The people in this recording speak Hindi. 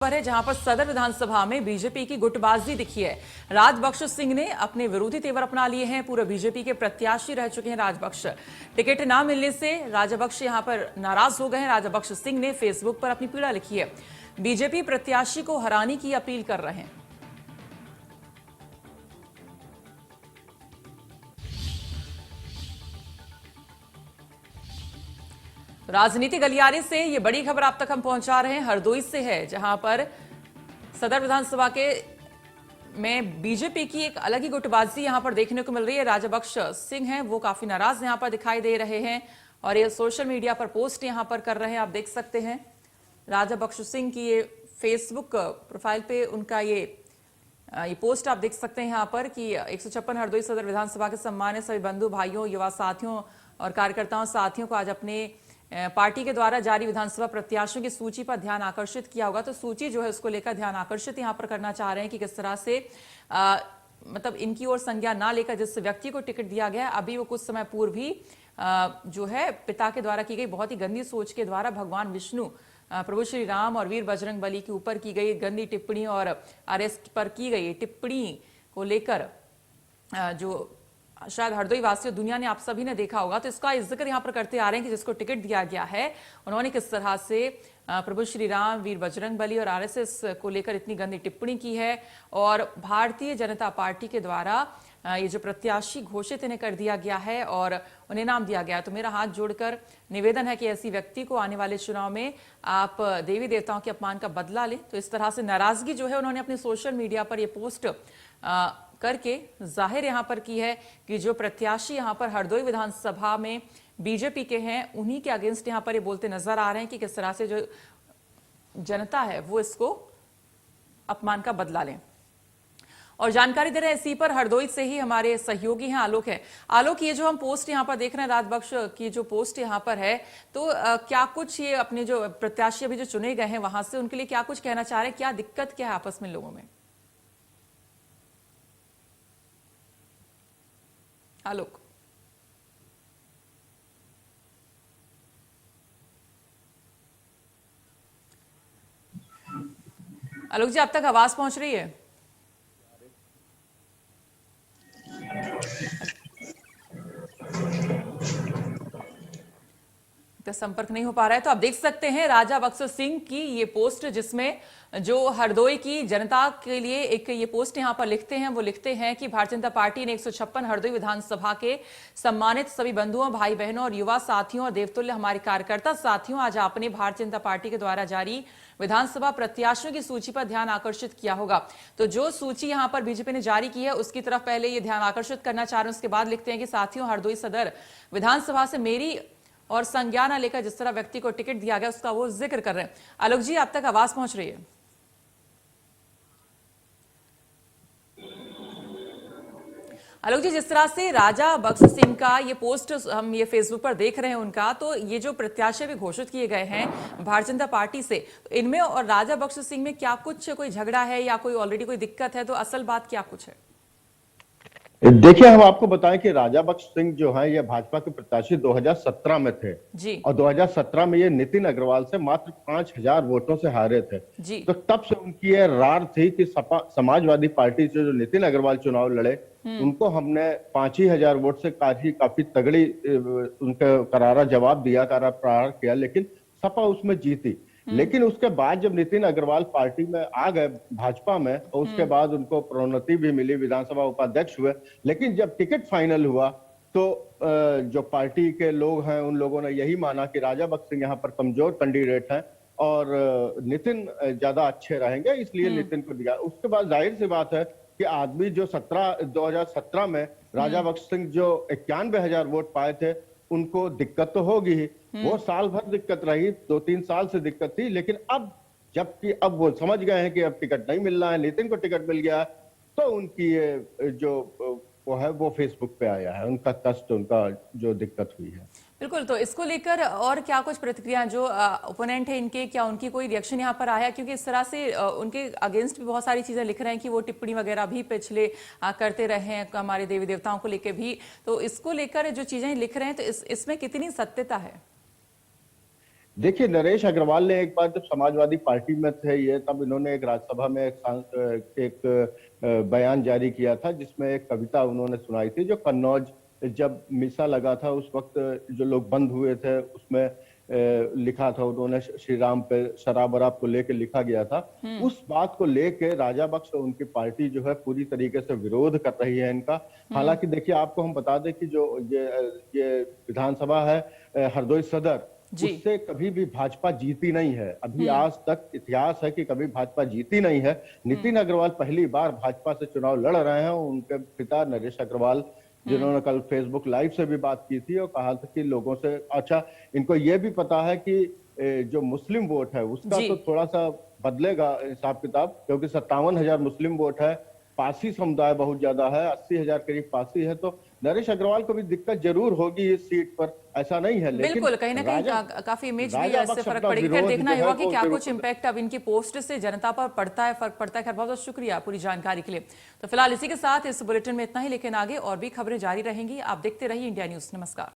पर है जहां पर सदर विधानसभा में बीजेपी की गुटबाजी दिखी है। राजबक्श सिंह ने अपने विरोधी तेवर अपना लिए हैं। पूरे बीजेपी के प्रत्याशी रह चुके हैं राजबक्श। टिकट ना मिलने से राजबक्श यहां पर नाराज हो गए हैं। राजबक्श सिंह ने फेसबुक पर अपनी पीड़ा लिखी है। बीजेपी प्रत्याशी को हराने की अपील कर रहे हैं। राजनीति गलियारे से ये बड़ी खबर आप तक हम पहुंचा रहे हैं। हरदोई से है जहां पर सदर विधानसभा के में बीजेपी की एक अलग ही गुटबाजी यहां पर देखने को मिल रही है। राजबक्श सिंह हैं, वो काफी नाराज यहां पर दिखाई दे रहे हैं और ये सोशल मीडिया पर पोस्ट यहां पर कर रहे हैं। आप देख सकते हैं राजबक्श सिंह की ये फेसबुक प्रोफाइल पे उनका ये पोस्ट आप देख सकते हैं यहां पर कि 156 हरदोई सदर विधानसभा के सम्मानित सभी बंधु भाइयों, युवा साथियों और कार्यकर्ताओं साथियों को आज अपने पार्टी के द्वारा जारी विधानसभा प्रत्याशियों की सूची पर ध्यान आकर्षित किया होगा। तो सूची जो है उसको लेकर ध्यान आकर्षित यहां पर करना चाह रहे हैं कि किस तरह से मतलब इनकी ओर संज्ञान ना लेकर जिस व्यक्ति को टिकट दिया गया, अभी वो कुछ समय पूर्व भी जो है पिता के द्वारा की गई बहुत ही गंदी सोच के द्वारा भगवान विष्णु, प्रभु श्री राम और वीर बजरंग बली के ऊपर की गई गंदी टिप्पणी और अरेस्ट पर की गई टिप्पणी को लेकर जो शायद हरदोई वासियों दुनिया ने आप सभी ने देखा होगा। तो इसका जिक्र यहां पर करते आ रहे हैं कि जिसको टिकट दिया गया है उन्होंने किस तरह से प्रभु श्री राम, वीर बजरंग बली और आरएसएस को लेकर इतनी गंदी टिप्पणी की है और भारतीय जनता पार्टी के द्वारा ये जो प्रत्याशी घोषित इन्हें कर दिया गया है और उन्हें नाम दिया गया है। तो मेरा हाथ जोड़कर निवेदन है कि ऐसी व्यक्ति को आने वाले चुनाव में आप देवी देवताओं के अपमान का बदला लें। तो इस तरह से नाराजगी जो है उन्होंने अपने सोशल मीडिया पर यह पोस्ट करके जाहिर यहां पर की है कि जो प्रत्याशी यहां पर हरदोई विधानसभा में बीजेपी के हैं उन्हीं के अगेंस्ट यहां पर ये बोलते नजर आ रहे हैं कि किस तरह से जो जनता है वो इसको अपमान का बदला लें। और जानकारी दे रहे हैं इसी पर हरदोई से ही हमारे सहयोगी हैं आलोक है। आलोक, ये जो हम पोस्ट यहां पर देख रहे हैं राजबक्श की जो पोस्ट यहां पर है, तो क्या कुछ ये अपने जो प्रत्याशी अभी जो चुने गए हैं वहां से उनके लिए क्या कुछ कहना चाह रहे हैं? क्या दिक्कत क्या है आपस में लोगों में? आलोक आलोक जी, आप तक आवाज पहुंच रही है? संपर्क नहीं हो पा रहा है। तो आप देख सकते हैं राजबक्श सिंह की ये पोस्ट जिसमें जो हरदोई की जनता के लिए एक ये पोस्ट यहां पर लिखते हैं, वो लिखते हैं कि भारतीय जनता पार्टी ने 156 हरदोई विधानसभा के सम्मानित सभी बंधुओं, भाई बहनों और युवा साथियों और देवतुल्य हमारे कार्यकर्ता साथियों, आज आपने भारतीय जनता पार्टी के द्वारा जारी विधानसभा प्रत्याशियों की सूची पर ध्यान आकर्षित किया होगा। तो जो सूची यहां पर बीजेपी ने जारी की है उसकी तरफ पहले ये ध्यान आकर्षित करना चाह रहे हैं। उसके बाद लिखते हैं कि साथियों, हरदोई सदर विधानसभा से मेरी और संज्ञान लेकर जिस तरह व्यक्ति को टिकट दिया गया उसका वो जिक्र कर रहे हैं। आलोक जी, आप तक आवाज पहुंच रही है? आलोक जी, जिस तरह से राजबक्श सिंह का ये पोस्ट हम ये फेसबुक पर देख रहे हैं उनका, तो ये जो प्रत्याशी भी घोषित किए गए हैं भारतीय जनता पार्टी से, तो इनमें और राजबक्श सिंह में क्या कुछ कोई झगड़ा है या कोई ऑलरेडी कोई दिक्कत है? तो असल बात क्या कुछ है? देखिए, हम आपको बताएं कि राजबक्श सिंह जो है ये भाजपा के प्रत्याशी 2017 में थे जी। और 2017 में ये नितिन अग्रवाल से मात्र 5000 वोटों से हारे थे जी। तो तब से उनकी ये रार थी कि समाजवादी पार्टी से जो नितिन अग्रवाल चुनाव लड़े उनको हमने 5000 वोट से काफी तगड़ी उनका करारा जवाब दिया, करारा प्रहार किया, लेकिन सपा उसमें जीती। लेकिन उसके बाद जब नितिन अग्रवाल पार्टी में आ गए भाजपा में और उसके बाद उनको प्रोन्नति भी मिली, विधानसभा उपाध्यक्ष हुए, लेकिन जब टिकट फाइनल हुआ तो जो पार्टी के लोग हैं उन लोगों ने यही माना कि राजबक्श सिंह यहाँ पर कमजोर कैंडिडेट हैं और नितिन ज्यादा अच्छे रहेंगे, इसलिए नितिन को दिया। उसके बाद जाहिर सी बात है कि आदमी जो 2017 में राजबक्श सिंह जो 91,000 वोट पाए थे उनको दिक्कत तो होगी ही। वो साल भर दिक्कत रही, 2-3 साल से दिक्कत थी, लेकिन अब जबकि अब वो समझ गए हैं कि अब टिकट नहीं मिल रहा है, नितिन को टिकट मिल गया, तो उनकी ये जो वो है वो फेसबुक पे आया है, उनका कष्ट, उनका जो दिक्कत हुई है। बिल्कुल, तो इसको लेकर और क्या कुछ प्रतिक्रिया जो ओपोनेंट है इनके, क्या उनकी कोई रिएक्शन यहाँ पर आया? क्योंकि इस तरह से उनके अगेंस्ट भी बहुत सारी चीजें लिख रहे हैं कि वो टिप्पणी वगैरह भी पिछले करते रहे हैं हमारे देवी देवताओं को लेकर भी। तो इसको लेकर जो चीजें लिख रहे हैं तो इसमें कितनी सत्यता है? देखिए, नरेश अग्रवाल ने एक बार जब समाजवादी पार्टी में थे ये, तब इन्होंने एक राज्यसभा में एक बयान जारी किया था, जिसमें एक कविता उन्होंने सुनाई थी, जो कन्नौज जब मिसा लगा था उस वक्त जो लोग बंद हुए थे उसमें लिखा था उन्होंने, श्री राम पे शराब वराब को लेकर लिखा गया था। उस बात को लेके राजा बख्श और उनकी पार्टी जो है पूरी तरीके से विरोध कर रही है इनका। हालांकि देखिए, आपको हम बता दें कि जो ये विधानसभा है हरदोई सदर, उससे कभी भी भाजपा जीती नहीं है। अभी आज तक इतिहास है कि कभी भाजपा जीती नहीं है। नितिन अग्रवाल पहली बार भाजपा से चुनाव लड़ रहे हैं। उनके पिता नरेश अग्रवाल, जिन्होंने कल फेसबुक लाइव से भी बात की थी और कहा था कि लोगों से, अच्छा इनको ये भी पता है कि जो मुस्लिम वोट है उसका तो थोड़ा सा बदलेगा हिसाब किताब, क्योंकि 57,000 मुस्लिम वोट है, पारसी समुदाय बहुत ज्यादा है, 80,000 करीब पारसी है, तो नरेश अग्रवाल को भी दिक्कत जरूर होगी इस सीट पर, ऐसा नहीं है। लेकिन बिल्कुल, कहीं ना कहीं काफी इमेज भी इससे फर्क पड़ेगी। खैर देखना होगा कि क्या कुछ इम्पैक्ट अब इनकी पोस्ट से जनता पर पड़ता है, फर्क पड़ता है। खैर बहुत बहुत शुक्रिया पूरी जानकारी के लिए। तो फिलहाल इसी के साथ इस बुलेटिन में इतना ही, लेकिन आगे और भी खबरें जारी रहेंगी। आप देखते रहिए इंडिया न्यूज। नमस्कार।